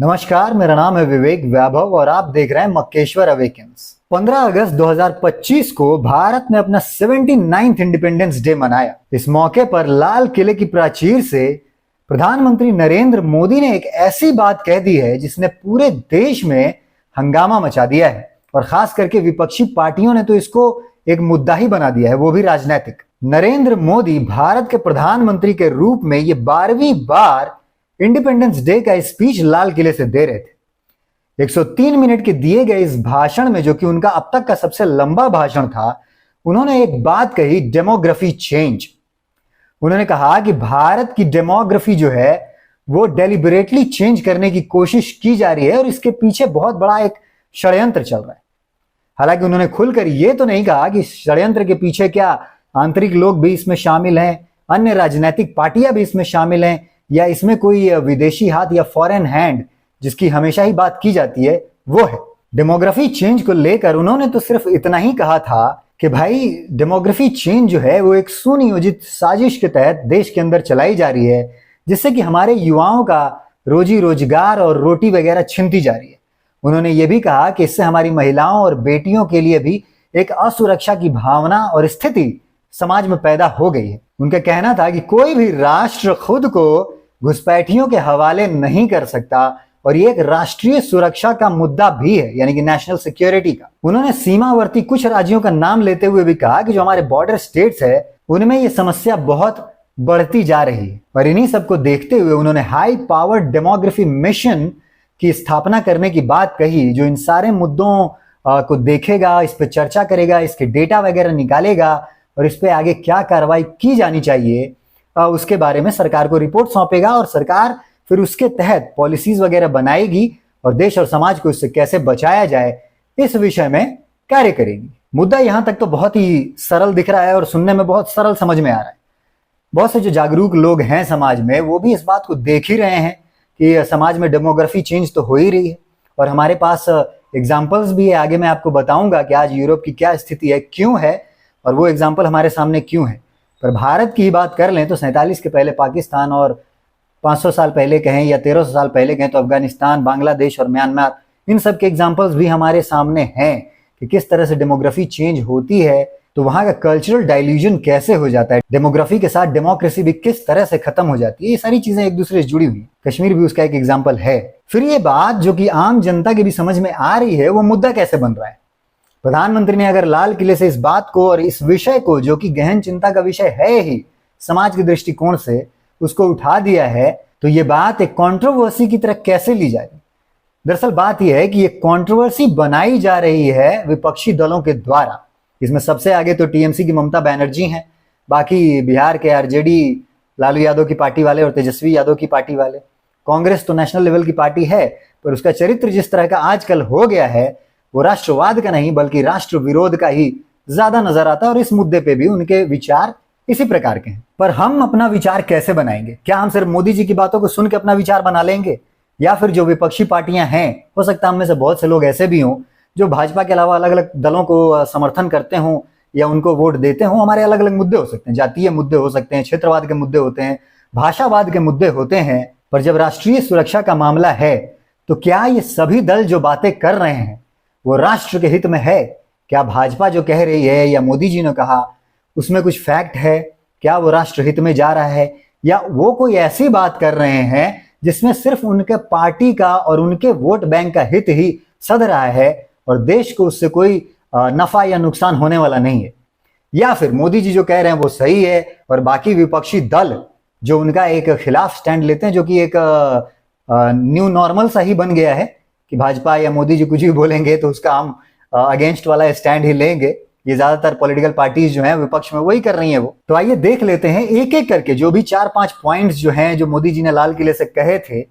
नमस्कार, मेरा नाम है विवेक वैभव और आप देख रहे हैं मक्केश्वर अवेकन्स। 15 अगस्त 2025 को भारत ने अपना 79th इंडिपेंडेंस डे मनाया। इस मौके पर लाल किले की प्राचीर से प्रधानमंत्री नरेंद्र मोदी ने एक ऐसी बात कह दी है जिसने पूरे देश में हंगामा मचा दिया है और खास करके विपक्षी पार्टियों ने तो इसको एक मुद्दा ही बना दिया है, वो भी राजनीतिक। नरेंद्र मोदी भारत के प्रधानमंत्री के रूप में ये 12वीं बार इंडिपेंडेंस डे का स्पीच लाल किले से दे रहे थे। 103 मिनट के दिए गए इस भाषण में, जो कि उनका अब तक का सबसे लंबा भाषण था, उन्होंने एक बात कही, डेमोग्राफी चेंज। उन्होंने कहा कि भारत की डेमोग्राफी जो है वो डेलिबरेटली चेंज करने की कोशिश की जा रही है और इसके पीछे बहुत बड़ा एक षड्यंत्र चल रहा है। हालांकि उन्होंने खुलकर यह तो नहीं कहा कि षड्यंत्र के पीछे क्या आंतरिक लोग भी इसमें शामिल हैं, अन्य राजनीतिक पार्टियां भी इसमें शामिल हैं, या इसमें कोई विदेशी हाथ या फॉरेन हैंड जिसकी हमेशा ही बात की जाती है वो है। डेमोग्राफी चेंज को लेकर उन्होंने तो सिर्फ इतना ही कहा था कि भाई डेमोग्राफी चेंज जो है वो एक सुनियोजित साजिश के तहत देश के अंदर चलाई जा रही है, जिससे कि हमारे युवाओं का रोजी रोजगार और रोटी वगैरह छिनती जा रही है। उन्होंने ये भी कहा कि इससे हमारी महिलाओं और बेटियों के लिए भी एक असुरक्षा की भावना और स्थिति समाज में पैदा हो गई है। उनका कहना था कि कोई भी राष्ट्र खुद को घुसपैठियों के हवाले नहीं कर सकता और ये एक राष्ट्रीय सुरक्षा का मुद्दा भी है, यानी कि नेशनल सिक्योरिटी का। उन्होंने सीमावर्ती कुछ राज्यों का नाम लेते हुए भी कहा कि जो हमारे बॉर्डर स्टेट्स है उनमें ये समस्या बहुत बढ़ती जा रही है और इन्हीं सबको देखते हुए उन्होंने हाई पावर्ड डेमोग्राफी मिशन की स्थापना करने की बात कही, जो इन सारे मुद्दों को देखेगा, इस पर चर्चा करेगा, इसके डेटा वगैरह निकालेगा और इस पे आगे क्या कार्रवाई की जानी चाहिए उसके बारे में सरकार को रिपोर्ट सौंपेगा और सरकार फिर उसके तहत पॉलिसीज वगैरह बनाएगी और देश और समाज को इससे कैसे बचाया जाए इस विषय में कार्य करेगी। मुद्दा यहां तक तो बहुत ही सरल दिख रहा है और सुनने में बहुत सरल समझ में आ रहा है। बहुत से जो जागरूक लोग हैं समाज में वो भी इस बात को देख ही रहे हैं कि समाज में डेमोग्राफी चेंज तो हो ही रही है और हमारे पास एग्जाम्पल्स भी है। आगे मैं आपको बताऊंगा कि आज यूरोप की क्या स्थिति है, क्यों है और वो एग्जाम्पल हमारे सामने क्यों है। पर भारत की ही बात कर लें तो 47 के पहले पाकिस्तान और 500 साल पहले कहें या 1300 साल पहले कहें तो अफगानिस्तान, बांग्लादेश और म्यांमार, इन सब के एग्जाम्पल्स भी हमारे सामने हैं कि किस तरह से डेमोग्राफी चेंज होती है, तो वहां का कल्चरल डाइल्यूजन कैसे हो जाता है, डेमोग्राफी के साथ डेमोक्रेसी भी किस तरह से खत्म हो जाती है। ये सारी चीजें एक दूसरे से जुड़ी हुई। कश्मीर भी उसका एक एग्जाम्पल है। फिर ये बात जो कि आम जनता की भी समझ में आ रही है, वो मुद्दा कैसे बन रहा है। प्रधानमंत्री ने अगर लाल किले से इस बात को और इस विषय को, जो कि गहन चिंता का विषय है ही समाज के दृष्टिकोण से, उसको उठा दिया है, तो ये बात एक कंट्रोवर्सी की तरह कैसे ली जाएगी। दरअसल बात यह है कि ये कंट्रोवर्सी बनाई जा रही है विपक्षी दलों के द्वारा। इसमें सबसे आगे तो टीएमसी की ममता बनर्जी हैं, बाकी बिहार के आरजेडी लालू यादव की पार्टी वाले और तेजस्वी यादव की पार्टी वाले। कांग्रेस तो नेशनल लेवल की पार्टी है, पर उसका चरित्र जिस तरह का आजकल हो गया है वो राष्ट्रवाद का नहीं बल्कि राष्ट्र विरोध का ही ज्यादा नजर आता है और इस मुद्दे पे भी उनके विचार इसी प्रकार के हैं। पर हम अपना विचार कैसे बनाएंगे? क्या हम सिर्फ मोदी जी की बातों को सुन के अपना विचार बना लेंगे, या फिर जो विपक्षी पार्टियां हैं, हो सकता है हम में से बहुत से लोग ऐसे भी हों जो भाजपा के अलावा अलग अलग दलों को समर्थन करते हों या उनको वोट देते हों। हमारे अलग अलग मुद्दे हो सकते हैं, जातीय मुद्दे हो सकते हैं, क्षेत्रवाद के मुद्दे होते हैं, भाषावाद के मुद्दे होते हैं। पर जब राष्ट्रीय सुरक्षा का मामला है तो क्या ये सभी दल जो बातें कर रहे हैं वो राष्ट्र के हित में है? क्या भाजपा जो कह रही है या मोदी जी ने कहा उसमें कुछ फैक्ट है? क्या वो राष्ट्र हित में जा रहा है, या वो कोई ऐसी बात कर रहे हैं जिसमें सिर्फ उनके पार्टी का और उनके वोट बैंक का हित ही सध रहा है और देश को उससे कोई नफा या नुकसान होने वाला नहीं है? या फिर मोदी जी जो कह रहे हैं वो सही है और बाकी विपक्षी दल जो उनका एक खिलाफ स्टैंड लेते हैं, जो कि एक न्यू नॉर्मल सा ही बन गया है कि भाजपा या मोदी जी कुछ भी बोलेंगे तो उसका हम अगेंस्ट वाला स्टैंड ही लेंगे। ये ज्यादातर पॉलिटिकल पार्टीज जो हैं विपक्ष में वही कर रही हैं वो। तो आइए देख लेते हैं एक एक करके जो भी 4-5 पॉइंट्स जो हैं जो मोदी जी ने लाल किले से कहे थे,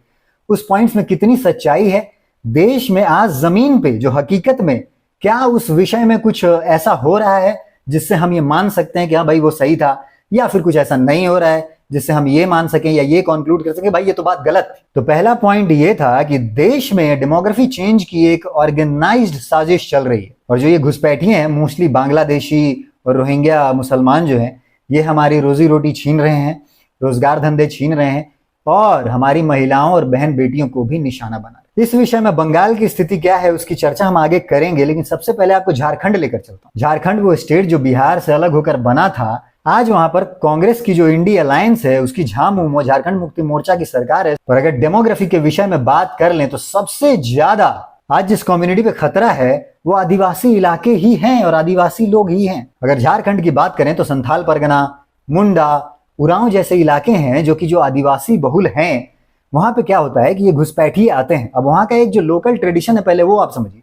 उस पॉइंट्स में कितनी सच्चाई है। देश में आज जमीन पे जो हकीकत में क्या उस विषय में कुछ ऐसा हो रहा है जिससे हम ये मान सकते हैं कि हाँ भाई वो सही था, या फिर कुछ ऐसा नहीं हो रहा है जिससे हम ये मान सकें या ये कंक्लूड कर सकें भाई ये तो बात गलत थी। तो पहला पॉइंट ये था कि देश में डेमोग्राफी चेंज की एक ऑर्गेनाइज्ड साजिश चल रही है और जो ये घुसपैठिए हैं, मोस्टली बांग्लादेशी और रोहिंग्या मुसलमान जो हैं, ये हमारी रोजी रोटी छीन रहे हैं, रोजगार धंधे छीन रहे हैं। और हमारी महिलाओं और बहन बेटियों को भी निशाना बना रहे। इस विषय में बंगाल की स्थिति क्या है उसकी चर्चा हम आगे करेंगे, लेकिन सबसे पहले आपको झारखंड लेकर चलता हूं। झारखंड वो स्टेट जो बिहार से अलग होकर बना था, आज वहां पर कांग्रेस की जो इंडी अलायंस है उसकी झामुमो झारखंड मुक्ति मोर्चा की सरकार है। और अगर डेमोग्राफी के विषय में बात कर लें तो सबसे ज्यादा आज जिस कम्युनिटी पे खतरा है वो आदिवासी इलाके ही हैं और आदिवासी लोग ही हैं। अगर झारखंड की बात करें तो संथाल परगना, मुंडा, उरांव जैसे इलाके हैं जो कि जो आदिवासी बहुल हैं। वहां पे क्या होता है कि ये घुसपैठिए आते हैं। अब वहां का एक जो लोकल ट्रेडिशन है, पहले वो आप समझिए।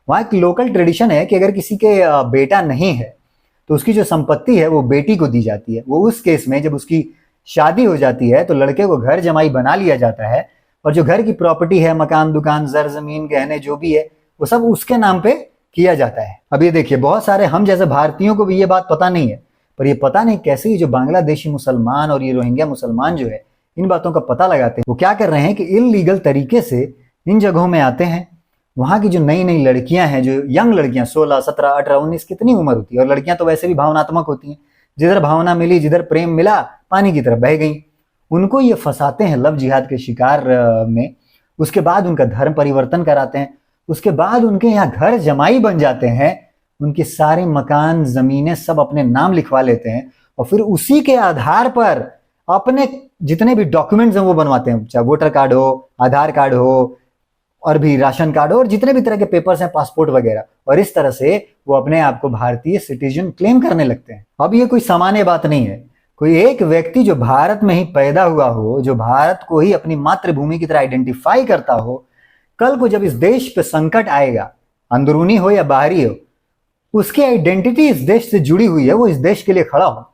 वहां एक लोकल ट्रेडिशन है कि अगर किसी के बेटा नहीं है तो उसकी जो संपत्ति है वो बेटी को दी जाती है। वो उस केस में जब उसकी शादी हो जाती है तो लड़के को घर जमाई बना लिया जाता है और जो घर की प्रॉपर्टी है, मकान, दुकान, जर जमीन, गहने जो भी है वो सब उसके नाम पे किया जाता है। अब ये देखिए, बहुत सारे हम जैसे भारतीयों को भी ये बात पता नहीं है, पर ये पता नहीं कैसे ये जो बांग्लादेशी मुसलमान और ये रोहिंग्या मुसलमान जो है इन बातों का पता लगाते हैं। वो क्या कर रहे हैं कि इलीगल तरीके से इन जगहों में आते हैं। वहां की जो नई नई लड़कियां हैं, जो यंग लड़कियां 16, 17, 18, 19 कितनी उम्र होती है, और लड़कियां तो वैसे भी भावनात्मक होती हैं। जिधर भावना मिली, जिधर प्रेम मिला, पानी की तरफ बह गई। उनको ये फंसाते हैं लव जिहाद के शिकार में। उसके बाद उनका धर्म परिवर्तन कराते हैं। उसके बाद उनके यहाँ घर जमाई बन जाते हैं। उनके सारे मकान, जमीनें सब अपने नाम लिखवा लेते हैं और फिर उसी के आधार पर अपने जितने भी डॉक्यूमेंट्स हैं वो बनवाते हैं, चाहे वोटर कार्ड हो, आधार कार्ड हो और भी राशन कार्ड हो और जितने भी तरह के पेपर्स हैं, पासपोर्ट वगैरह। और इस तरह से वो अपने आप को भारतीय सिटीजन क्लेम करने लगते हैं। अब ये कोई सामान्य बात नहीं है। कोई एक व्यक्ति जो भारत में ही पैदा हुआ हो, जो भारत को ही अपनी मातृभूमि की तरह आइडेंटिफाई करता हो, कल को जब इस देश पे संकट आएगा, अंदरूनी हो या बाहरी हो, उसकी आइडेंटिटी इस देश से जुड़ी हुई है, वो इस देश के लिए खड़ा हो।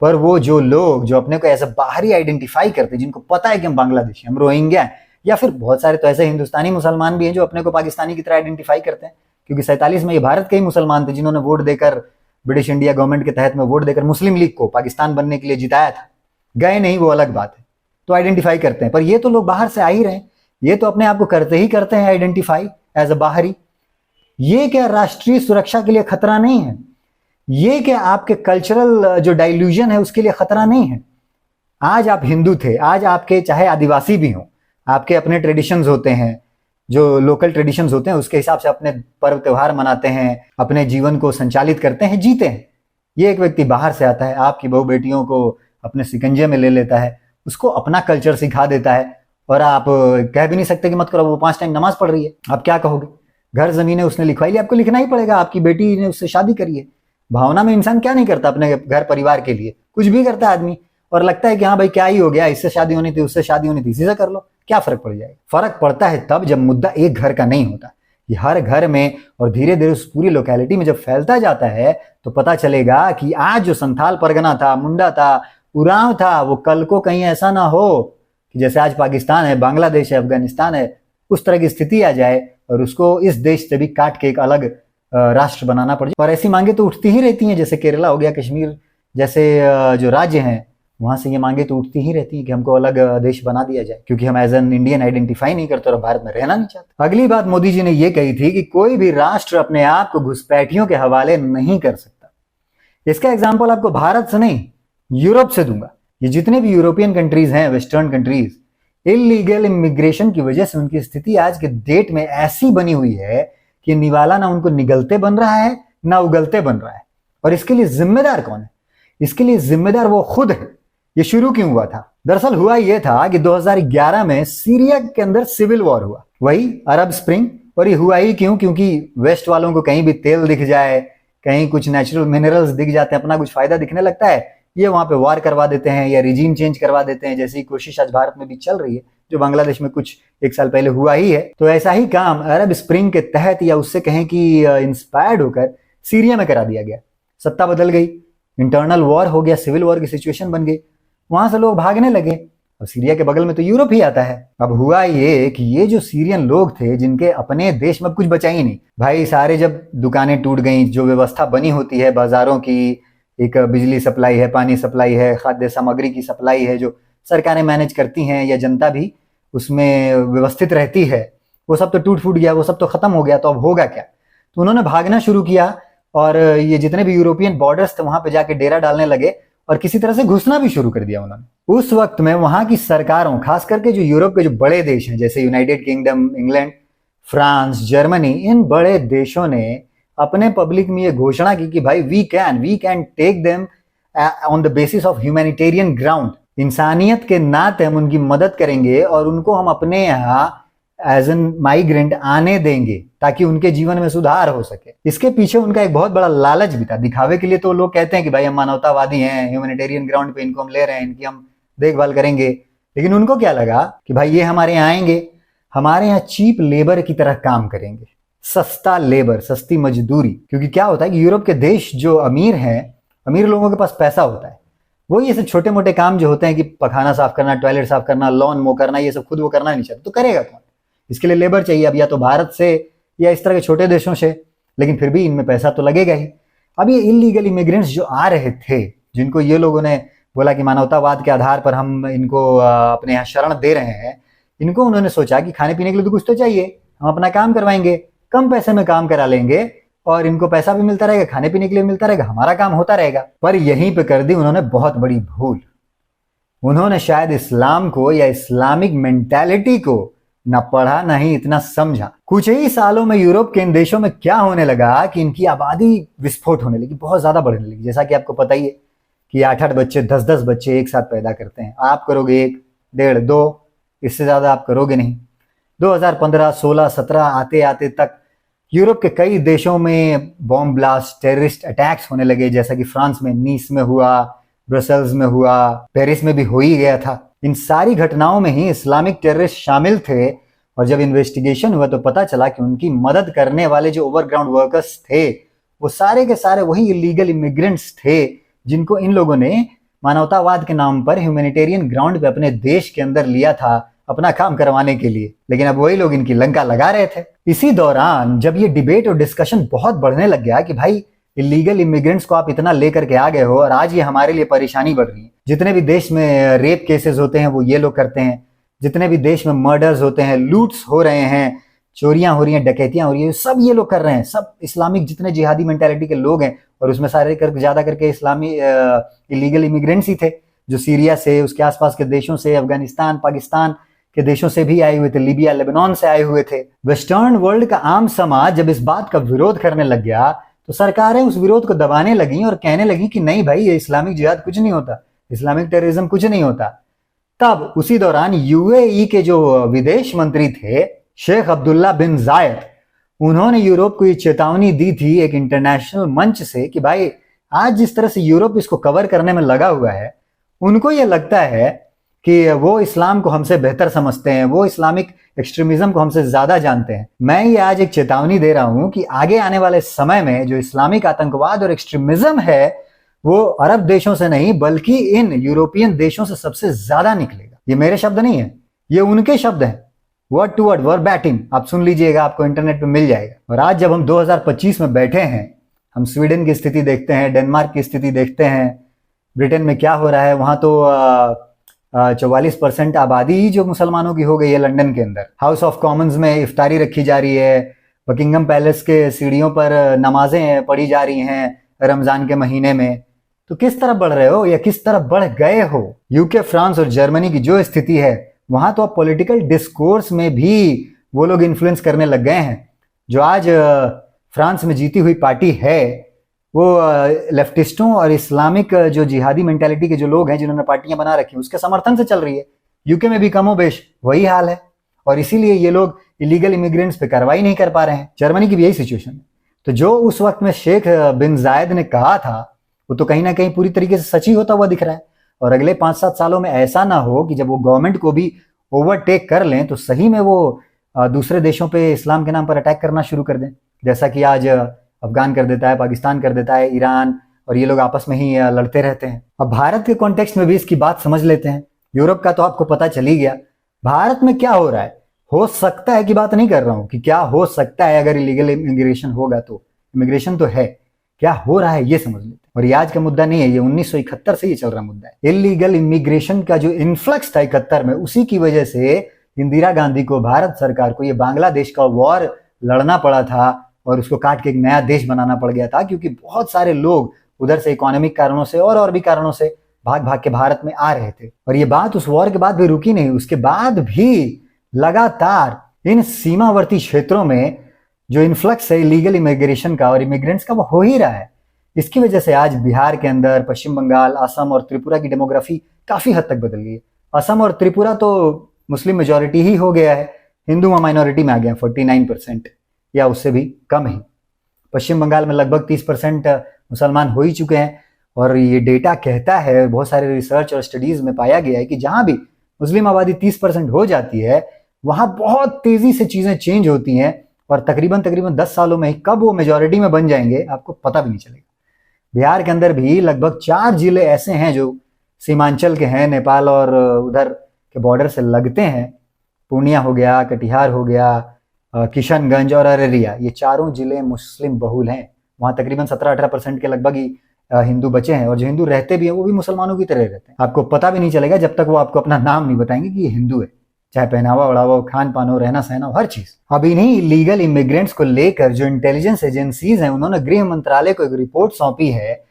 पर वो जो लोग जो अपने को ऐसा बाहरी आइडेंटिफाई करते हैं, जिनको पता है कि हम बांग्लादेशी, हम रोहिंग्या हैं, या फिर बहुत सारे तो ऐसे हिंदुस्तानी मुसलमान भी हैं जो अपने को पाकिस्तानी की तरह आइडेंटिफाई करते हैं, क्योंकि 47 में ये भारत के ही मुसलमान थे जिन्होंने वोट देकर, ब्रिटिश इंडिया गवर्नमेंट के तहत में वोट देकर मुस्लिम लीग को पाकिस्तान बनने के लिए जिताया था। गए नहीं, वो अलग बात है, तो आइडेंटिफाई करते हैं। पर ये तो लोग बाहर से आ ही रहे हैं, ये तो अपने आप को करते ही करते हैं आइडेंटिफाई एज अ बाहरी। ये क्या राष्ट्रीय सुरक्षा के लिए खतरा नहीं है? ये क्या आपके कल्चरल जो डाइल्यूजन है उसके लिए खतरा नहीं है? आज आप हिंदू थे, आज आपके चाहे आदिवासी भी हो, आपके अपने ट्रेडिशंस होते हैं, जो लोकल ट्रेडिशंस होते हैं उसके हिसाब से अपने पर्व त्योहार मनाते हैं, अपने जीवन को संचालित करते हैं, जीते हैं। ये एक व्यक्ति बाहर से आता है, आपकी बहू बेटियों को अपने सिकंजे में ले लेता है, उसको अपना कल्चर सिखा देता है, और आप कह भी नहीं सकते कि मत करो, वो 5 टाइम नमाज पढ़ रही है, आप क्या कहोगे? घर जमीनें उसने लिखवाई ली, आपको लिखना ही पड़ेगा। आपकी बेटी ने उससे शादी करी है। भावना में इंसान क्या नहीं करता अपने घर परिवार के लिए, कुछ भी करता है आदमी, और लगता है कि हाँ भाई क्या ही हो गया, इससे शादी होनी थी, उससे शादी होनी थी, इसी से कर लो, क्या फर्क पड़ जाएगा? फर्क पड़ता है तब जब मुद्दा एक घर का नहीं होता, ये हर घर में और धीरे धीरे उस पूरी लोकेलिटी में जब फैलता जाता है तो पता चलेगा कि आज जो संथाल परगना था, मुंडा था, उरांव था, वो कल को कहीं ऐसा ना हो कि जैसे आज पाकिस्तान है, बांग्लादेश है, अफगानिस्तान है, उस तरह की स्थिति आ जाए और उसको इस देश से भी काट के एक अलग राष्ट्र बनाना पड़ जाए। और ऐसी मांगे तो उठती ही रहती हैं, जैसे केरला हो गया, कश्मीर जैसे जो राज्य हैं वहां से ये मांगे तो उठती ही रहती है कि हमको अलग देश बना दिया जाए, क्योंकि हम एज एन इंडियन आइडेंटिफाई नहीं करते और भारत में रहना नहीं चाहते। अगली बात मोदी जी ने ये कही थी कि कोई भी राष्ट्र अपने आप को घुसपैठियों के हवाले नहीं कर सकता। इसका एग्जाम्पल आपको भारत से नहीं, यूरोप से दूंगा। ये जितने भी यूरोपियन कंट्रीज हैं, वेस्टर्न कंट्रीज, इलीगल इमिग्रेशन की वजह से उनकी स्थिति आज के डेट में ऐसी बनी हुई है कि निवाला ना उनको निगलते बन रहा है ना उगलते बन रहा है। और इसके लिए जिम्मेदार कौन है? इसके लिए जिम्मेदार वो खुद है। ये शुरू क्यों हुआ था? दरअसल हुआ ये था कि 2011 में सीरिया के अंदर सिविल वॉर हुआ, वही अरब स्प्रिंग। और ये हुआ ही क्यों? क्योंकि वेस्ट वालों को कहीं भी तेल दिख जाए, कहीं कुछ नेचुरल मिनरल्स दिख जाते हैं, अपना कुछ फायदा दिखने लगता है, ये वहां पे वार करवा देते हैं या रिजीम चेंज करवा देते हैं, जैसी कोशिश आज भारत में भी चल रही है, जो बांग्लादेश में कुछ 1 साल पहले हुआ ही है। तो ऐसा ही काम अरब स्प्रिंग के तहत या उससे कहें कि इंस्पायर्ड होकर सीरिया में करा दिया गया। सत्ता बदल गई, इंटरनल वॉर हो गया, सिविल वॉर की सिचुएशन बन गई, वहां से लोग भागने लगे। और सीरिया के बगल में तो यूरोप ही आता है। अब हुआ ये कि ये जो सीरियन लोग थे जिनके अपने देश में कुछ बचा ही नहीं भाई, सारे जब दुकानें टूट गई, जो व्यवस्था बनी होती है बाजारों की, एक बिजली सप्लाई है, पानी सप्लाई है, खाद्य सामग्री की सप्लाई है, जो सरकारें मैनेज करती हैं या जनता भी उसमें व्यवस्थित रहती है, वो सब तो टूट फूट गया, वो सब तो खत्म हो गया। तो अब होगा क्या? तो उन्होंने भागना शुरू किया और ये जितने भी यूरोपियन बॉर्डर्स थे वहां पे जाके डेरा डालने लगे और किसी तरह से घुसना भी शुरू कर दिया उन्होंने। उस वक्त में वहां की सरकारों, खास करके जो यूरोप के जो बड़े देश हैं जैसे United Kingdom, England, France, Germany, इन बड़े देशों ने अपने पब्लिक में ये घोषणा की कि भाई we can take them on the basis of humanitarian ground. इंसानियत के नाते हम उनकी मदद करेंगे और उनको हम अपने यहाँ एज एन माइग्रेंट आने देंगे ताकि उनके जीवन में सुधार हो सके। इसके पीछे उनका एक बहुत बड़ा लालच भी था। दिखावे के लिए तो लोग कहते हैं कि भाई हम मानवतावादी हैं, ह्यूमैनिटेरियन ग्राउंड पे इनको हम ले रहे हैं, इनकी हम देखभाल करेंगे। लेकिन उनको क्या लगा कि भाई ये हमारे यहाँ आएंगे, हमारे यहाँ चीप लेबर की तरह काम करेंगे, सस्ता लेबर, सस्ती मजदूरी। क्योंकि क्या होता है कि यूरोप के देश जो अमीर हैं, अमीर लोगों के पास पैसा होता है, वो ये सब छोटे मोटे काम जो होते हैं कि पखाना साफ करना, टॉयलेट साफ करना, लॉन मो करना, ये सब खुद वो करना नहीं चाहते, तो करेगा कौन? इसके लिए लेबर चाहिए, अब या तो भारत से या इस तरह के छोटे देशों से, लेकिन फिर भी इनमें पैसा तो लगेगा ही। अब ये इलीगल इमिग्रेंट्स जो आ रहे थे, जिनको ये लोगों ने बोला कि मानवतावाद के आधार पर हम इनको अपने यहाँ शरण दे रहे हैं, इनको उन्होंने सोचा कि खाने पीने के लिए तो कुछ तो चाहिए, हम अपना काम करवाएंगे, कम पैसे में काम करा लेंगे और इनको पैसा भी मिलता रहेगा, खाने पीने के लिए मिलता रहेगा, हमारा काम होता रहेगा। पर यहीं पे कर दी उन्होंने बहुत बड़ी भूल। उन्होंने शायद इस्लाम को या इस्लामिक मेंटालिटी को ना पढ़ा ना ही इतना समझा। कुछ ही सालों में यूरोप के इन देशों में क्या होने लगा कि इनकी आबादी विस्फोट होने लगी, बहुत ज्यादा बढ़ने लगी। जैसा कि आपको पता ही है कि 8-8 बच्चे, 10-10 बच्चे एक साथ पैदा करते हैं। आप करोगे 1, 1.5, 2, इससे ज्यादा आप करोगे नहीं। 2015, 16, 17 आते आते तक यूरोप के कई देशों में बॉम्ब ब्लास्ट, टेररिस्ट अटैक्स होने लगे, जैसा कि फ्रांस में नीस में हुआ, ब्रसेल्स में हुआ, पेरिस में भी हो ही गया था। इन सारी घटनाओं में ही इस्लामिक टेररिस्ट शामिल थे और जब इन्वेस्टिगेशन हुआ तो पता चला कि उनकी मदद करने वाले जो ओवरग्राउंड वर्कर्स थे वो सारे के सारे वही इलीगल इमिग्रेंट्स थे जिनको इन लोगों ने मानवतावाद के नाम पर ह्यूमैनिटेरियन ग्राउंड पे अपने देश के अंदर लिया था अपना काम करवाने के लिए। लेकिन अब वही लोग इनकी लंका लगा रहे थे। इसी दौरान जब ये डिबेट और डिस्कशन बहुत बढ़ने लग गया कि भाई इलीगल इमिग्रेंट्स को आप इतना लेकर के आ गए हो और आज ये हमारे लिए परेशानी बढ़ रही है। जितने भी देश में रेप केसेस होते हैं वो ये लोग करते हैं, जितने भी देश में मर्डर्स होते हैं, लूट्स हो रहे हैं, चोरियां हो रही हैं, डकैतियां हो रही है, सब ये लोग कर रहे हैं। सब इस्लामिक जितने जिहादी मेंटालिटी के लोग हैं और उसमें सारे ज्यादा करके इस्लामी इलीगल इमिग्रेंट्स ही थे जो सीरिया से, उसके आसपास के देशों से, अफगानिस्तान, पाकिस्तान के देशों से भी आए हुए थे, लीबिया, लेबनान से आए हुए थे। वेस्टर्न वर्ल्ड का आम समाज जब इस बात का विरोध करने लग गया तो सरकारें उस विरोध को दबाने लगी और कहने लगी कि नहीं भाई ये इस्लामिक जिहाद कुछ नहीं होता, इस्लामिक टेररिज्म कुछ नहीं होता। तब उसी दौरान यूएई के जो विदेश मंत्री थे शेख अब्दुल्ला बिन जायद, उन्होंने यूरोप को ये चेतावनी दी थी एक इंटरनेशनल मंच से कि भाई आज जिस तरह से यूरोप इसको कवर करने में लगा हुआ है, उनको ये लगता है कि वो इस्लाम को हमसे बेहतर समझते हैं, वो इस्लामिक एक्सट्रीमिज्म को हमसे ज्यादा जानते हैं। मैं ये आज एक चेतावनी दे रहा हूं कि आगे आने वाले समय में जो इस्लामिक आतंकवाद और एक्सट्रीमिज्म है वो अरब देशों से नहीं बल्कि इन यूरोपियन देशों से सबसे ज्यादा निकलेगा। ये मेरे शब्द नहीं है, ये उनके शब्द हैं, वर्ड टू वर्ड, वर्बैटिम। आप सुन लीजिएगा, आपको इंटरनेट पे मिल जाएगा। और आज जब हम 2025 में बैठे हैं, हम स्वीडन की स्थिति देखते हैं, डेनमार्क की स्थिति देखते हैं, ब्रिटेन में क्या हो रहा है, वहां तो 44% आबादी ही जो मुसलमानों की हो गई है लंदन के अंदर। हाउस ऑफ कॉमन्स में इफ्तारी रखी जा रही है, बकिंगम पैलेस के सीढ़ियों पर नमाजें पढ़ी जा रही हैं रमजान के महीने में। तो किस तरफ बढ़ रहे हो या किस तरफ बढ़ गए हो? यूके, फ्रांस और जर्मनी की जो स्थिति है वहां तो अब पॉलिटिकल डिस्कोर्स में भी वो लोग इन्फ्लुएंस करने लग गए हैं। जो आज फ्रांस में जीती हुई पार्टी है वो लेफ्टिस्टों और इस्लामिक जो जिहादी मेंटालिटी के जो लोग हैं जिन्होंने पार्टियां बना रखी उसके समर्थन से चल रही है। यूके में भी कमोबेश वही हाल है और इसीलिए ये लोग इलीगल इमिग्रेंट्स पे कार्रवाई नहीं कर पा रहे हैं। जर्मनी की भी यही सिचुएशन है। तो जो उस वक्त में शेख बिन जायद ने कहा था वो तो कहीं ना कहीं पूरी तरीके से सच ही होता हुआ दिख रहा है। और अगले 5-7 सालों में ऐसा ना हो कि जब वो गवर्नमेंट को भी ओवरटेक कर लें तो सही में वो दूसरे देशों पे इस्लाम के नाम पर अटैक करना शुरू कर दें, जैसा कि आज अफगान कर देता है, पाकिस्तान कर देता है, ईरान, और ये लोग आपस में ही लड़ते रहते हैं। अब भारत के कॉन्टेक्स्ट में भी इसकी बात समझ लेते हैं। यूरोप का तो आपको पता चल ही गया, भारत में क्या हो रहा है। हो सकता है की बात नहीं कर रहा हूं कि क्या हो सकता है अगर इलीगल इमिग्रेशन होगा, तो इमिग्रेशन तो है, क्या हो रहा है ये समझ लेते हैं। और ये आज का मुद्दा नहीं है, ये 1971 से ये चल रहा मुद्दा है। इलीगल इमिग्रेशन का जो इन्फ्लक्स था 71 में, उसी की वजह से इंदिरा गांधी को, भारत सरकार को ये बांग्लादेश का वॉर लड़ना पड़ा था और उसको काट के एक नया देश बनाना पड़ गया था, क्योंकि बहुत सारे लोग उधर से इकोनॉमिक कारणों से और भी कारणों से भाग भाग के भारत में आ रहे थे। और ये बात उस वॉर के बाद भी रुकी नहीं, उसके बाद भी लगातार इन सीमावर्ती क्षेत्रों में जो इन्फ्लक्स है इलीगल इमिग्रेशन का और इमिग्रेंट्स का वो हो ही रहा है। इसकी वजह से आज बिहार के अंदर पश्चिम बंगाल, असम और त्रिपुरा की डेमोग्राफी काफी हद तक बदल गई है। असम और त्रिपुरा तो मुस्लिम मेजोरिटी ही हो गया है, हिंदू माइनॉरिटी में आ गया 49% या उससे भी कम ही। पश्चिम बंगाल में लगभग 30% मुसलमान हो ही चुके हैं। और ये डेटा कहता है, बहुत सारे रिसर्च और स्टडीज में पाया गया है कि जहां भी मुस्लिम आबादी 30% हो जाती है वहां बहुत तेजी से चीजें चेंज होती हैं और तकरीबन 10 सालों में ही कब वो मेजोरिटी में बन जाएंगे आपको पता भी नहीं चलेगा। बिहार के अंदर भी लगभग 4 जिले ऐसे हैं जो सीमांचल के हैं, नेपाल और उधर के बॉर्डर से लगते हैं। पूर्णिया हो गया, कटिहार हो गया, किशनगंज और अररिया, ये चारों जिले मुस्लिम बहुल हैं। वहां तकरीबन 17-18% के लगभग ही हिंदू बचे हैं और जो हिंदू रहते भी हैं वो भी मुसलमानों की तरह रहते हैं। आपको पता भी नहीं चलेगा जब तक वो आपको अपना नाम नहीं बताएंगे कि ये हिंदू है, चाहे पहनावा ओढ़ावा, खान पान हो, रहना सहना हो, हर चीज। अब इन्हीं इलीगल इमिग्रेंट्स को लेकर जो इंटेलिजेंस एजेंसीज हैं उन्होंने गृह मंत्रालय को एक रिपोर्ट सौंपी है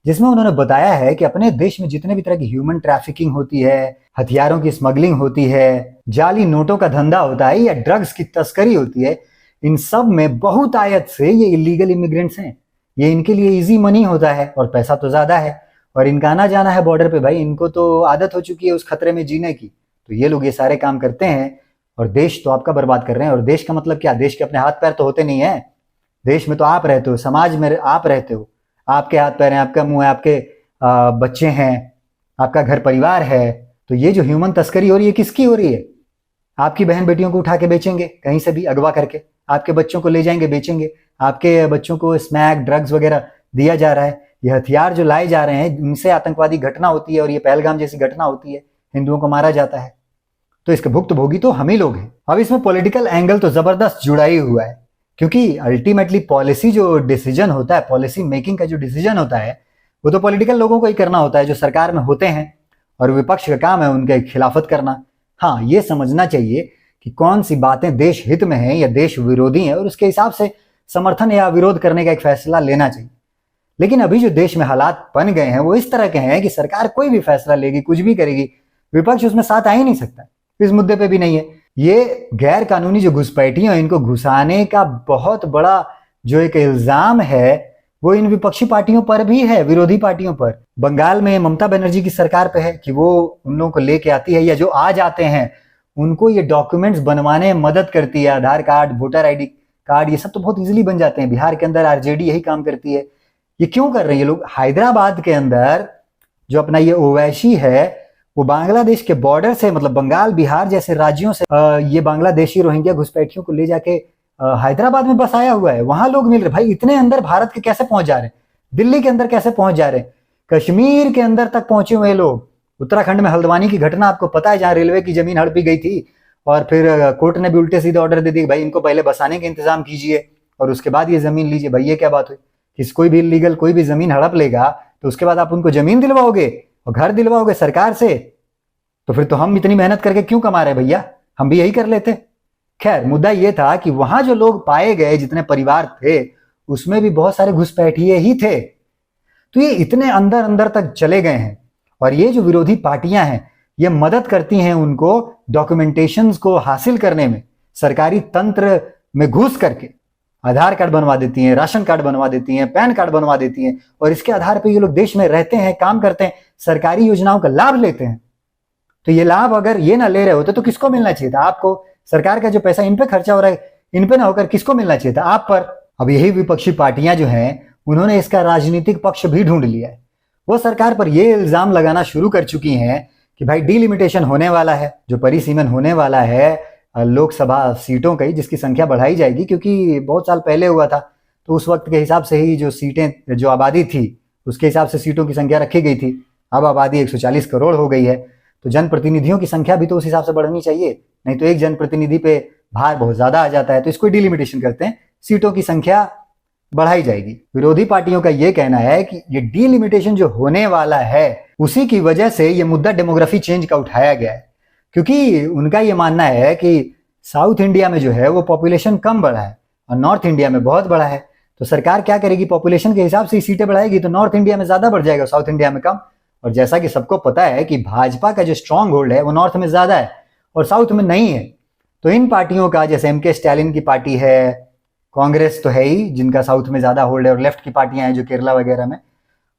जिसमें उन्होंने बताया है कि अपने देश में जितने भी तरह की ह्यूमन ट्रैफिकिंग होती है, हथियारों की स्मगलिंग होती है, जाली नोटों का धंधा होता है या ड्रग्स की तस्करी होती है, इन सब में बहुतायत से ये इलीगल इमिग्रेंट्स हैं। ये इनके लिए इजी मनी होता है और पैसा तो ज्यादा है और इनका आना जाना है बॉर्डर पे, भाई इनको तो आदत हो चुकी है उस खतरे में जीने की। तो ये लोग ये सारे काम करते हैं और देश तो आपका बर्बाद कर रहे हैं। और देश का मतलब क्या? देश के अपने हाथ पैर तो होते नहीं है। देश में तो आप रहते हो, समाज में आप रहते हो, आपके हाथ पैर हैं, आपका मुंह है, आपके बच्चे हैं, आपका घर परिवार है। तो ये जो ह्यूमन तस्करी हो रही है किसकी हो रही है? आपकी बहन बेटियों को उठा के बेचेंगे कहीं से भी अगवा करके, आपके बच्चों को ले जाएंगे बेचेंगे, आपके बच्चों को स्मैक ड्रग्स वगैरह दिया जा रहा है। ये हथियार जो लाए जा रहे हैं इनसे आतंकवादी घटना होती है और ये पहलगाम जैसी घटना होती है, हिंदुओं को मारा जाता है। तो इसके भुक्तभोगी तो हम ही लोग हैं। अब इसमें पॉलिटिकल एंगल तो जबरदस्त जुड़ा ही हुआ है, क्योंकि अल्टीमेटली पॉलिसी जो डिसीजन होता है, पॉलिसी मेकिंग का जो डिसीजन होता है वो तो पॉलिटिकल लोगों को ही करना होता है जो सरकार में होते हैं, और विपक्ष का काम है उनके खिलाफत करना। हाँ, ये समझना चाहिए कि कौन सी बातें देश हित में है या देश विरोधी है और उसके हिसाब से समर्थन या विरोध करने का एक फैसला लेना चाहिए। लेकिन अभी जो देश में हालात बन गए हैं वो इस तरह के हैं कि सरकार कोई भी फैसला लेगी, कुछ भी करेगी, विपक्ष उसमें साथ आ ही नहीं सकता। इस मुद्दे पे भी नहीं है। ये गैर कानूनी जो घुसपैठियां हैं इनको घुसाने का बहुत बड़ा जो एक इल्जाम है वो इन विपक्षी पार्टियों पर भी है, विरोधी पार्टियों पर। बंगाल में ममता बनर्जी की सरकार पे है कि वो उन लोगों को लेके आती है या जो आ जाते हैं उनको ये डॉक्यूमेंट्स बनवाने में मदद करती है। आधार कार्ड, वोटर आईडी कार्ड, ये सब तो बहुत इजीली बन जाते हैं। बिहार के अंदर आरजेडी यही काम करती है। ये क्यों कर रहे हैं ये लोग? हैदराबाद के अंदर जो अपना ये ओवैसी है वो बांग्लादेश के बॉर्डर से, मतलब बंगाल, बिहार जैसे राज्यों से ये बांग्लादेशी रोहिंग्या घुसपैठियों को ले जाके हैदराबाद में बसाया हुआ है। वहां लोग मिल रहे। भाई इतने अंदर भारत के कैसे पहुंच जा रहे हैं? दिल्ली के अंदर कैसे पहुंच जा रहे हैं? कश्मीर के अंदर तक पहुंचे हुए लोग। उत्तराखंड में हल्द्वानी की घटना आपको पता है, जहां रेलवे की जमीन हड़पी गई थी और फिर कोर्ट ने भी उल्टे सीधे ऑर्डर दे दिए, भाई इनको पहले बसाने का इंतजाम कीजिए और उसके बाद ये जमीन लीजिए। भाई ये क्या बात हुई? किस कोई भी इलीगल कोई भी जमीन हड़प लेगा तो उसके बाद आप उनको जमीन दिलवाओगे और घर दिलवाओगे सरकार से? तो फिर तो हम इतनी मेहनत करके क्यों कमा रहे भैया? हम भी यही कर लेते। खैर, मुद्दा ये था कि वहां जो लोग पाए गए, जितने परिवार थे, उसमें भी बहुत सारे घुसपैठिए ही थे। तो ये इतने अंदर अंदर तक चले गए हैं और ये जो विरोधी पार्टियां हैं ये मदद करती हैं उनको डॉक्यूमेंटेशंस को हासिल करने में। सरकारी तंत्र में घुस करके आधार कार्ड बनवा देती हैं, राशन कार्ड बनवा देती हैं, पैन कार्ड बनवा देती हैं और इसके आधार पर ये लोग देश में रहते हैं, काम करते हैं, सरकारी योजनाओं का लाभ लेते हैं। तो ये लाभ अगर ये ना ले रहे होते तो किसको मिलना चाहिए था? आपको। सरकार का जो पैसा इन पे खर्चा हो रहा है इन पे ना होकर किसको मिलना चाहिए था? आप पर। अब यही विपक्षी पार्टियां जो हैं उन्होंने इसका राजनीतिक पक्ष भी ढूंढ लिया है। वो सरकार पर यह इल्जाम लगाना शुरू कर चुकी हैं कि भाई डिलिमिटेशन होने वाला है, जो परिसीमन होने वाला है लोकसभा सीटों का, जिसकी संख्या बढ़ाई जाएगी, क्योंकि बहुत साल पहले हुआ था तो उस वक्त के हिसाब से ही जो सीटें, जो आबादी थी उसके हिसाब से सीटों की संख्या रखी गई थी। अब आबादी 140 करोड़ हो गई है तो जनप्रतिनिधियों की संख्या भी तो उस हिसाब से बढ़नी चाहिए, नहीं तो एक जनप्रतिनिधि पे भार बहुत ज्यादा आ जाता है। तो इसको डिलिमिटेशन करते हैं, सीटों की संख्या बढ़ाई जाएगी। विरोधी पार्टियों का यह कहना है कि ये डिलिमिटेशन जो होने वाला है उसी की वजह से ये मुद्दा डेमोग्राफी चेंज का उठाया गया है, क्योंकि उनका ये मानना है कि साउथ इंडिया में जो है वो पॉपुलेशन कम बढ़ा है और नॉर्थ इंडिया में बहुत बढ़ा है। तो सरकार क्या करेगी, पॉपुलेशन के हिसाब से ही सीटें बढ़ाएगी, तो नॉर्थ इंडिया में ज्यादा बढ़ जाएगा, साउथ इंडिया में कम। और जैसा कि सबको पता है कि भाजपा का जो स्ट्रांग होल्ड है वो नॉर्थ में ज्यादा है और साउथ में नहीं है। तो इन पार्टियों का, जैसे एम के स्टैलिन की पार्टी है, कांग्रेस तो है ही जिनका साउथ में ज्यादा होल्ड है, और लेफ्ट की पार्टियां हैं जो केरला वगैरह में,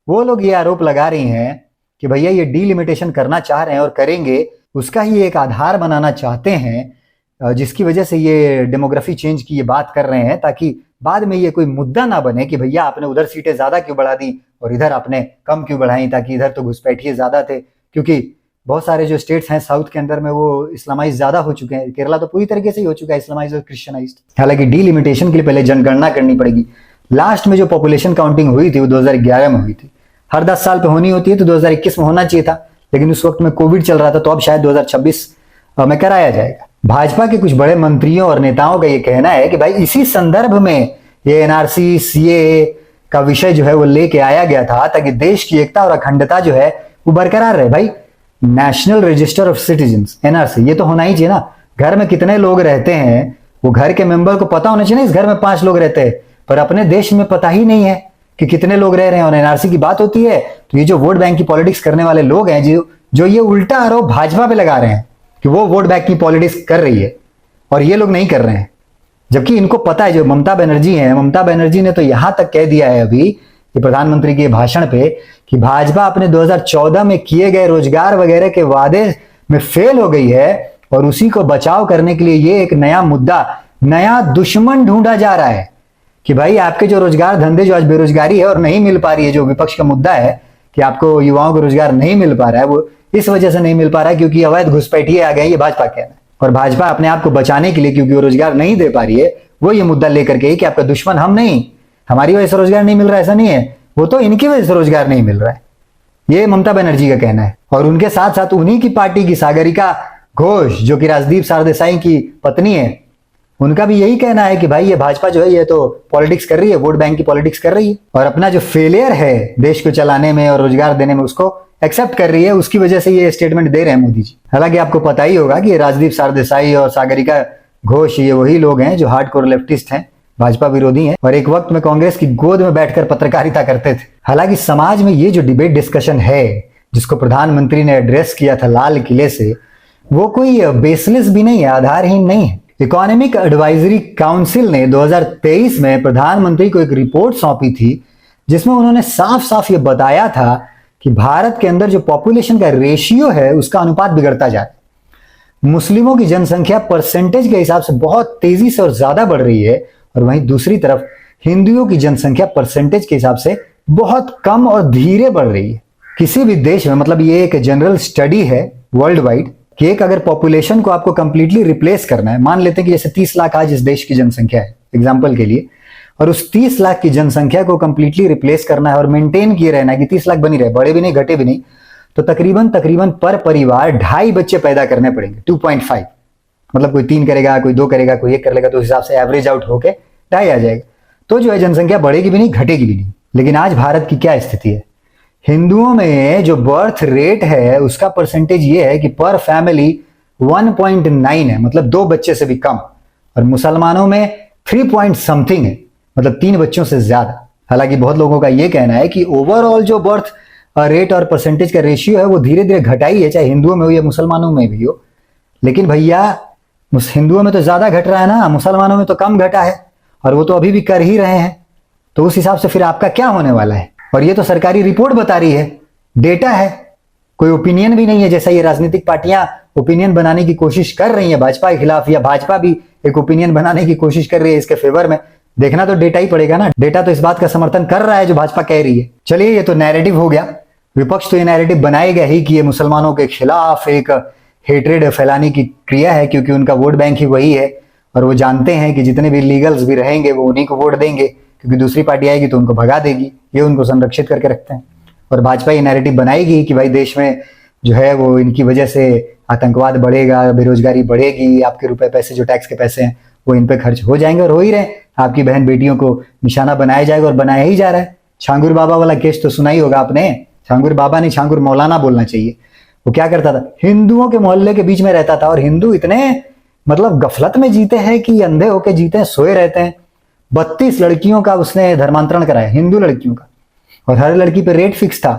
वो लोग ये आरोप लगा रही हैं कि भैया ये डीलिमिटेशन करना चाह रहे हैं और करेंगे, उसका ही एक आधार बनाना चाहते हैं, जिसकी वजह से ये डेमोग्राफी चेंज की ये बात कर रहे हैं, ताकि बाद में ये कोई मुद्दा ना बने कि भैया आपने उधर सीटें ज्यादा क्यों बढ़ा दी और इधर आपने कम क्यों बढ़ाई, ताकि इधर तो घुसपैठिए ज्यादा थे। क्योंकि बहुत सारे जो स्टेट्स हैं साउथ के अंदर में वो इस्लामाइज ज्यादा हो चुके हैं, केरला तो पूरी तरीके से ही हो चुका है इस्लामाइज और क्रिश्चियनाइज्ड। हालांकि डीलिमिटेशन के लिए पहले जनगणना करनी पड़ेगी। लास्ट में जो पॉपुलेशन काउंटिंग हुई थी वो 2011 में हुई थी। हर 10 साल पे होनी होती है, तो 2021 में होना चाहिए था, लेकिन उस वक्त में कोविड चल रहा था, तो अब शायद 2026 में कराया जाएगा। भाजपा के कुछ बड़े मंत्रियों और नेताओं का ये कहना है कि भाई इसी संदर्भ में ये एनआरसी सीएए का विषय जो है वो लेके आया गया था, ताकि देश की एकता और अखंडता जो है वो बरकरार रहे। भाई national register of citizens, NRC, ये तो होना ही चाहिए ना। घर में कितने लोग रहते हैं वो घर के मेंबर को पता होना चाहिए ना, इस घर में 5 लोग रहते हैं, पर अपने देश में पता ही नहीं है कि कितने लोग रह रहे हैं। और एनआरसी की बात होती है तो ये जो वोट बैंक की पॉलिटिक्स करने वाले लोग हैं, जो ये उल्टा आरोप भाजपा पे लगा रहे हैं कि वो वोट बैंक की पॉलिटिक्स कर रही है और ये लोग नहीं कर रहे हैं, जबकि इनको पता है। जो ममता बनर्जी है, ममता बनर्जी ने तो यहां तक कह दिया है अभी कि प्रधानमंत्री के भाषण पे कि भाजपा अपने 2014 में किए गए रोजगार वगैरह के वादे में फेल हो गई है और उसी को बचाव करने के लिए ये एक नया मुद्दा, नया दुश्मन ढूंढा जा रहा है कि भाई आपके जो रोजगार धंधे, जो आज बेरोजगारी है और नहीं मिल पा रही है, जो विपक्ष का मुद्दा है कि आपको युवाओं को रोजगार नहीं मिल पा रहा है, वो इस वजह से नहीं मिल पा रहा है क्योंकि अवैध घुसपैठिए आ गए, ये भाजपा कहना है। और भाजपा अपने आप को बचाने के लिए, क्योंकि वो रोजगार नहीं दे पा रही है, वो ये मुद्दा लेकर के कि आपका दुश्मन हम नहीं, हमारी वजह से रोजगार नहीं मिल रहा है, ऐसा नहीं है, वो तो इनकी वजह से रोजगार नहीं मिल रहा है, ये ममता बनर्जी का कहना है। और उनके साथ साथ उन्हीं की पार्टी की सागरिका घोष, जो कि राजदीप सरदेसाई की पत्नी है, उनका भी यही कहना है कि भाई ये भाजपा जो है ये तो पॉलिटिक्स कर रही है, वोट बैंक की पॉलिटिक्स कर रही है, और अपना जो फेलियर है देश को चलाने में और रोजगार देने में उसको एक्सेप्ट कर रही है, उसकी वजह से ये स्टेटमेंट दे रहे हैं मोदी जी। हालांकि आपको पता ही होगा कि राजदीप सरदेसाई और सागरिका घोष ये वही लोग हैं जो हार्डकोर लेफ्टिस्ट हैं, भाजपा विरोधी हैं, और एक वक्त में कांग्रेस की गोद में बैठकर पत्रकारिता करते थे। हालांकि समाज में ये जो डिबेट डिस्कशन है जिसको प्रधानमंत्री ने एड्रेस किया था लाल किले से, वो कोई बेसलेस भी नहीं है, आधारहीन नहीं है। इकोनॉमिक एडवाइजरी काउंसिल ने 2023 में प्रधानमंत्री को एक रिपोर्ट सौंपी थी जिसमें उन्होंने साफ साफ ये बताया था कि भारत के अंदर जो पॉपुलेशन का रेशियो है उसका अनुपात बिगड़ता जा रहा है। मुस्लिमों की जनसंख्या परसेंटेज के हिसाब से बहुत तेजी से और ज्यादा बढ़ रही है, और वहीं दूसरी तरफ हिंदुओं की जनसंख्या परसेंटेज के हिसाब से बहुत कम और धीरे बढ़ रही है। किसी भी देश में, मतलब ये एक जनरल स्टडी है वर्ल्ड वाइड, कि एक अगर पॉपुलेशन को आपको कंप्लीटली रिप्लेस करना है, मान लेते हैं कि जैसे 30 लाख आज इस देश की जनसंख्या है एग्जांपल के लिए, और उस 30 लाख की जनसंख्या को कंप्लीटली रिप्लेस करना है और मेंटेन किए रहना है कि 30 लाख बनी रहे, बढ़े भी नहीं घटे भी नहीं, तो तकरीबन पर परिवार 2.5 बच्चे पैदा करने पड़ेंगे। 2.5 मतलब कोई 3 करेगा, कोई 2 करेगा, कोई 1 कर लेगा, तो उस हिसाब से एवरेज आउट होके 2.5 आ जाएगा, तो जो है जनसंख्या बढ़ेगी भी नहीं घटेगी भी नहीं। लेकिन आज भारत की क्या स्थिति है, हिंदुओं में जो बर्थ रेट है उसका परसेंटेज ये है कि पर फैमिली 1.9 है, मतलब 2 बच्चे से भी कम, और मुसलमानों में 3 पॉइंट समथिंग है, मतलब 3 बच्चों से ज्यादा। हालांकि बहुत लोगों का ये कहना है कि ओवरऑल जो बर्थ रेट और परसेंटेज का रेशियो है वो धीरे धीरे घटा ही है, चाहे हिंदुओं में हो या मुसलमानों में भी हो। लेकिन भैया हिंदुओं में तो ज्यादा घट रहा है ना, मुसलमानों में तो कम घटा है, और वो तो अभी भी कर ही रहे हैं, तो उस हिसाब से फिर आपका क्या होने वाला है। और ये तो सरकारी रिपोर्ट बता रही है, डेटा है, कोई ओपिनियन भी नहीं है, जैसा ये राजनीतिक पार्टियां ओपिनियन बनाने की कोशिश कर रही है भाजपा के खिलाफ, या भाजपा भी एक ओपिनियन बनाने की कोशिश कर रही है इसके फेवर में। देखना तो डेटा ही पड़ेगा ना, डेटा तो इस बात का समर्थन कर रहा है जो भाजपा कह रही है। चलिए ये तो नैरेटिव हो गया, विपक्ष तो ये नैरेटिव बनाएगा ही कि ये मुसलमानों के खिलाफ एक हेट्रेड फैलाने की क्रिया है, क्योंकि उनका वोट बैंक ही वही है, और वो जानते हैं कि जितने भी लीगल्स भी रहेंगे वो उन्हीं को वोट देंगे, क्योंकि दूसरी पार्टी आएगी तो उनको भगा देगी, ये उनको संरक्षित करके रखते हैं। और भाजपा ये नैरेटिव बनाएगी कि भाई देश में जो है वो इनकी वजह से आतंकवाद बढ़ेगा, बेरोजगारी बढ़ेगी, आपके रुपए पैसे जो टैक्स के पैसे हैं वो इन पे खर्च हो जाएंगे, और हो ही रहे, आपकी बहन बेटियों को निशाना बनाया जाएगा और बनाया ही जा रहा है। छांगुर बाबा वाला केस तो सुना ही होगा आपने, छांगुर बाबा नहीं, छांगुर मौलाना बोलना चाहिए। वो क्या करता था, हिंदुओं के मोहल्ले के बीच में रहता था, और हिंदू इतने मतलब गफलत में जीते हैं कि अंधे होके जीते हैं, सोए रहते हैं, 32 लड़कियों का उसने धर्मांतरण कराया, हिंदू लड़कियों का। और हर लड़की पे रेट फिक्स था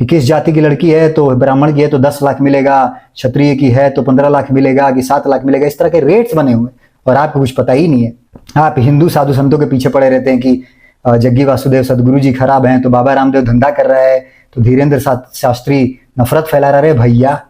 कि किस जाति की लड़की है तो ब्राह्मण की है तो 10 लाख मिलेगा, क्षत्रिय की है तो 15 लाख मिलेगा कि 7 लाख मिलेगा। इस तरह के रेट्स बने हुए और आपको कुछ पता ही नहीं है। आप हिंदू साधु संतों के पीछे पड़े रहते हैं कि जग्गी वासुदेव सदगुरु जी खराब हैं तो बाबा रामदेव धंधा कर रहा है तो धीरेन्द्र शास्त्री नफरत फैला रहा है। भैया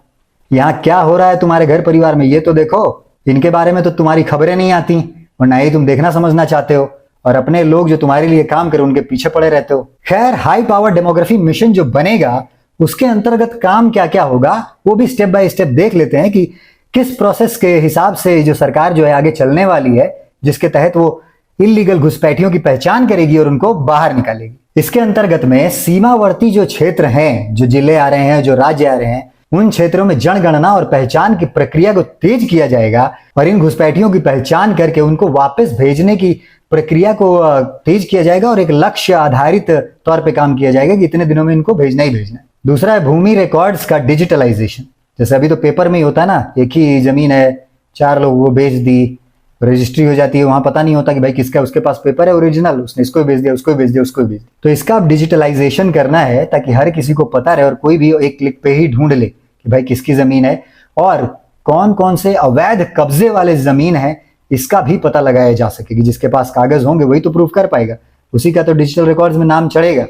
यहाँ क्या हो रहा है तुम्हारे घर परिवार में ये तो देखो। इनके बारे में तो तुम्हारी खबरें नहीं आती और ना ही तुम देखना समझना चाहते हो, और अपने लोग जो तुम्हारे लिए काम करें उनके पीछे पड़े रहते हो। खैर, हाई पावर डेमोग्राफी मिशन जो बनेगा उसके अंतर्गत काम क्या क्या होगा वो भी स्टेप बाय स्टेप देख लेते हैं कि किस प्रोसेस के हिसाब से जो सरकार जो है आगे चलने वाली है, जिसके तहत वो इलीगल घुसपैठियों की पहचान करेगी और उनको बाहर निकालेगी। इसके अंतर्गत में सीमावर्ती जो क्षेत्र हैं, जो जिले आ रहे हैं, जो राज्य आ रहे हैं, उन क्षेत्रों में जनगणना और पहचान की प्रक्रिया को तेज किया जाएगा और इन घुसपैठियों की पहचान करके उनको वापस भेजने की प्रक्रिया को तेज किया जाएगा और एक लक्ष्य आधारित तौर पे काम किया जाएगा कि इतने दिनों में इनको भेजना ही भेजना है। दूसरा है भूमि रिकॉर्ड्स का डिजिटलाइजेशन। जैसे अभी तो पेपर में ही होता है ना, एक ही जमीन है, 4 लोगों को बेच दी, रजिस्ट्री हो जाती है, वहां पता नहीं होता कि भाई किसका, उसके पास पेपर है ओरिजिनल, उसने इसको बेच दिया, उसको बेच दिया, उसको बेच दिया। तो इसका अब डिजिटलाइजेशन करना है ताकि हर किसी को पता रहे और कोई भी एक क्लिक पे ही ढूंढ ले कि भाई किसकी जमीन है और कौन कौन से अवैध कब्जे वाले जमीन है, इसका भी पता लगाया जा सकेगी। जिसके पास कागज होंगे वही तो प्रूफ कर पाएगा, उसी का तो डिजिटल रिकॉर्ड्स में नाम चढ़ेगा।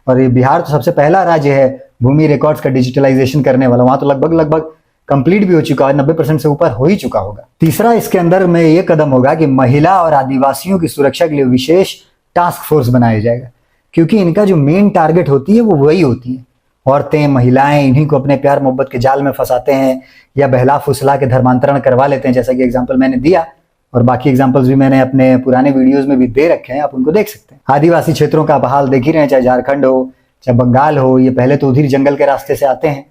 और ये बिहार तो सबसे पहला राज्य है भूमि रिकॉर्ड्स का डिजिटलाइजेशन करने वाला, वहां तो लगभग कंप्लीट भी हो चुका है, 90% से ऊपर हो ही चुका होगा। तीसरा इसके अंदर में ये कदम होगा कि महिला और आदिवासियों की सुरक्षा के लिए विशेष टास्क फोर्स बनाया जाएगा, क्योंकि इनका जो मेन टारगेट होती है वो वही होती है। औरतें, महिलाएं, इन्हीं को अपने प्यार मोहब्बत के जाल में फंसाते हैं या बहला फुसला के धर्मांतरण करवा लेते हैं, जैसा कि एग्जाम्पल मैंने दिया और बाकी एग्जाम्पल्स भी मैंने अपने पुराने वीडियोज में भी दे रखे हैं, आप उनको देख सकते हैं। आदिवासी क्षेत्रों का हाल देख ही रहे हैं, चाहे झारखंड हो चाहे बंगाल हो, ये पहले तो उधर जंगल के रास्ते से आते हैं,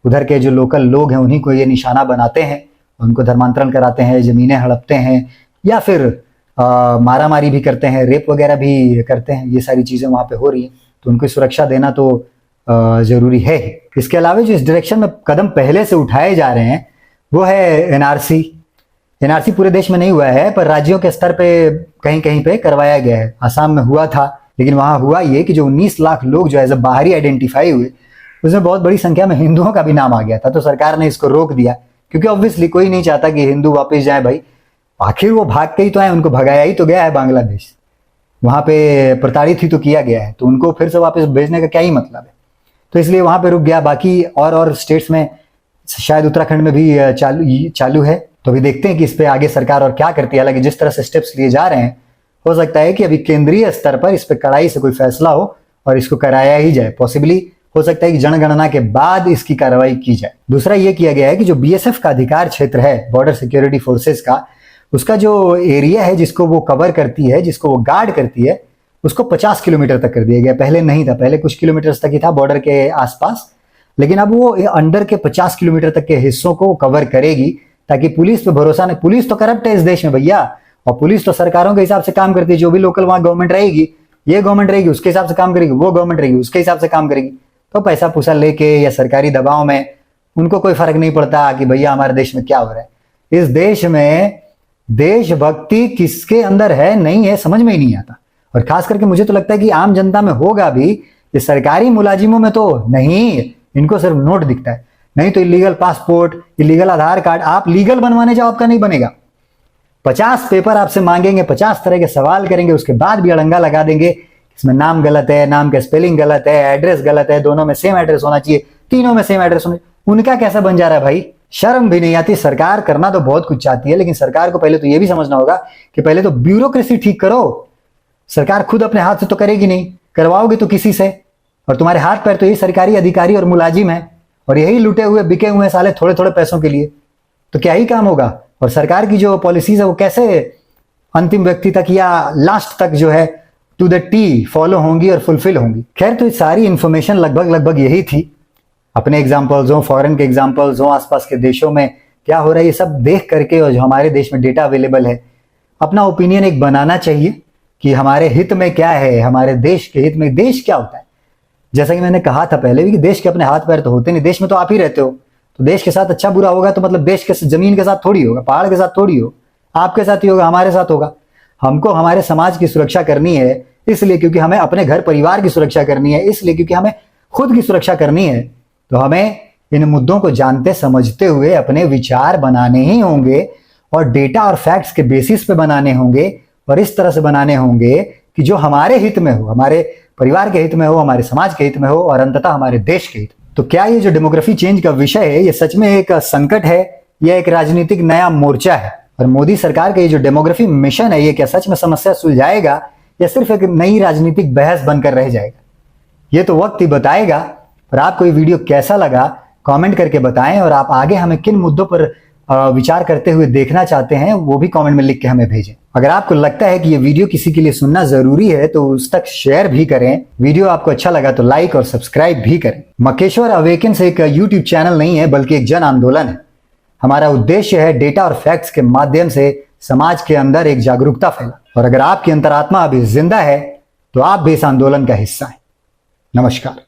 उधर के जो लोकल लोग हैं उन्हीं को ये निशाना बनाते हैं, उनको धर्मांतरण कराते हैं, जमीनें हड़पते हैं या फिर मारा मारी भी करते हैं, रेप वगैरह भी करते हैं। ये सारी चीजें वहां पे हो रही हैं, तो उनको सुरक्षा देना तो जरूरी है। इसके अलावा जो इस डायरेक्शन में कदम पहले से उठाए जा रहे हैं वो है एनआरसी। एनआरसी पूरे देश में नहीं हुआ है पर राज्यों के स्तर पे कहीं कहीं पे करवाया गया है। आसाम में हुआ था, लेकिन वहां हुआ ये कि जो 19 लाख लोग जो एज अ बाहरी आइडेंटिफाई हुए, उसमें बहुत बड़ी संख्या में हिंदुओं का भी नाम आ गया था, तो सरकार ने इसको रोक दिया, क्योंकि ऑब्वियसली कोई नहीं चाहता कि हिंदू वापस जाए। भाई आखिर वो भाग के ही तो आए, उनको भगाया ही तो गया है बांग्लादेश, वहां पे प्रताड़ित ही तो किया गया है, तो उनको फिर से वापस भेजने का क्या ही मतलब है। तो इसलिए वहां पे रुक गया। बाकी और स्टेट्स में, शायद उत्तराखंड में भी चालू है, तो अभी देखते हैं कि इस पे आगे सरकार और क्या करती है। हालांकि जिस तरह से स्टेप्स लिए जा रहे हैं, हो सकता है कि अभी केंद्रीय स्तर पर इस पे कड़ाई से कोई फैसला हो और इसको कराया ही जाए। पॉसिबली हो सकता है कि जनगणना के बाद इसकी कार्रवाई की जाए। दूसरा ये किया गया है कि जो बीएसएफ का अधिकार क्षेत्र है, बॉर्डर सिक्योरिटी फोर्सेस का, उसका जो एरिया है जिसको वो कवर करती है, जिसको वो गार्ड करती है, उसको 50 किलोमीटर तक कर दिया गया। पहले नहीं था, पहले कुछ किलोमीटर तक ही था बॉर्डर के आसपास, लेकिन अब वो अंडर के 50 किलोमीटर तक के हिस्सों को कवर करेगी, ताकि पुलिस पे भरोसा नहीं। पुलिस तो करप्ट है इस देश में भैया, और पुलिस तो सरकारों के हिसाब से काम करती है। जो भी लोकल वहां गवर्नमेंट रहेगी, ये गवर्नमेंट रहेगी उसके हिसाब से काम करेगी, वो गवर्नमेंट रहेगी उसके हिसाब से काम करेगी। तो पैसा पूसा लेके या सरकारी दबाव में उनको कोई फर्क नहीं पड़ता कि भैया हमारे देश में क्या हो रहा है। इस देश में देशभक्ति किसके अंदर है, नहीं है, समझ में ही नहीं आता। और खास करके मुझे तो लगता है कि आम जनता में होगा भी, ये सरकारी मुलाजिमों में तो नहीं, इनको सिर्फ नोट दिखता है। नहीं तो इलीगल पासपोर्ट, इलीगल आधार कार्ड, आप लीगल बनवाने जाओ आपका नहीं बनेगा। 50 पेपर आपसे मांगेंगे, 50 तरह के सवाल करेंगे, उसके बाद भी अड़ंगा लगा देंगे इसमें नाम गलत है, नाम का स्पेलिंग गलत है, एड्रेस गलत है, दोनों में सेम एड्रेस होना चाहिए, तीनों में सेम एड्रेस होना चाहिए। उनका कैसा बन जा रहा है भाई? शर्म भी नहीं आती। सरकार करना तो बहुत कुछ चाहती है, लेकिन सरकार को पहले तो यह भी समझना होगा कि पहले तो ब्यूरोक्रेसी ठीक करो। सरकार खुद अपने हाथ से तो करेगी नहीं, करवाओगे तो किसी से, और तुम्हारे हाथ पैर तो यही सरकारी अधिकारी और मुलाजिम है, और यही लुटे हुए बिके हुए साले थोड़े थोड़े पैसों के लिए, तो क्या ही काम होगा। और सरकार की जो पॉलिसीज है वो कैसे अंतिम व्यक्ति तक या लास्ट तक जो है टू द टी फॉलो होंगी और फुलफिल होंगी। खैर, तो सारी इंफॉर्मेशन लगभग यही थी। अपने एग्जाम्पल्स हो, फॉरेन के एग्जाम्पल्स हो, आसपास के देशों में क्या हो रहा है, ये सब देख करके, और जो हमारे देश में डेटा अवेलेबल है, अपना ओपिनियन एक बनाना चाहिए कि हमारे हित में क्या है, हमारे देश के हित में देश क्या होता है। जैसा कि मैंने कहा था पहले भी कि देश के अपने हाथ पैर तो होते नहीं, देश में तो आप ही रहते हो, तो देश के साथ अच्छा बुरा होगा तो मतलब देश के जमीन के साथ थोड़ी होगा, पहाड़ के साथ थोड़ी हो, आपके साथ ही होगा, हमारे साथ होगा। हमको हमारे समाज की सुरक्षा करनी है, इसलिए क्योंकि हमें अपने घर परिवार की सुरक्षा करनी है, इसलिए क्योंकि हमें खुद की सुरक्षा करनी है, तो हमें इन मुद्दों को जानते समझते हुए अपने विचार बनाने ही होंगे और डेटा और फैक्ट्स के बेसिस पे बनाने होंगे और इस तरह से बनाने होंगे कि जो हमारे हित में हो, हमारे परिवार के हित में हो, हमारे समाज के हित में हो और अंततः हमारे देश के हित में। तो क्या ये जो डेमोग्राफी चेंज का विषय है, ये सच में एक संकट है या एक राजनीतिक नया मोर्चा है? और मोदी सरकार का ये जो डेमोग्राफी मिशन है, ये क्या सच में समस्या सुलझाएगा या सिर्फ एक नई राजनीतिक बहस बनकर रह जाएगा? ये तो वक्त ही बताएगा। और आपको ये वीडियो कैसा लगा कमेंट करके बताएं, और आप आगे हमें किन मुद्दों पर विचार करते हुए देखना चाहते हैं वो भी कमेंट में लिख के हमें भेजें। अगर आपको लगता है कि ये वीडियो किसी के लिए सुनना जरूरी है तो उस तक शेयर भी करें। वीडियो आपको अच्छा लगा तो लाइक और सब्सक्राइब भी करें। मकेश्वर अवेकेंस एक यूट्यूब चैनल नहीं है बल्कि एक जन आंदोलन है। हमारा उद्देश्य है डेटा और फैक्ट्स के माध्यम से समाज के अंदर एक जागरूकता फैला, और अगर आपकी अंतरात्मा अभी जिंदा है तो आप भी इस आंदोलन का हिस्सा हैं। नमस्कार।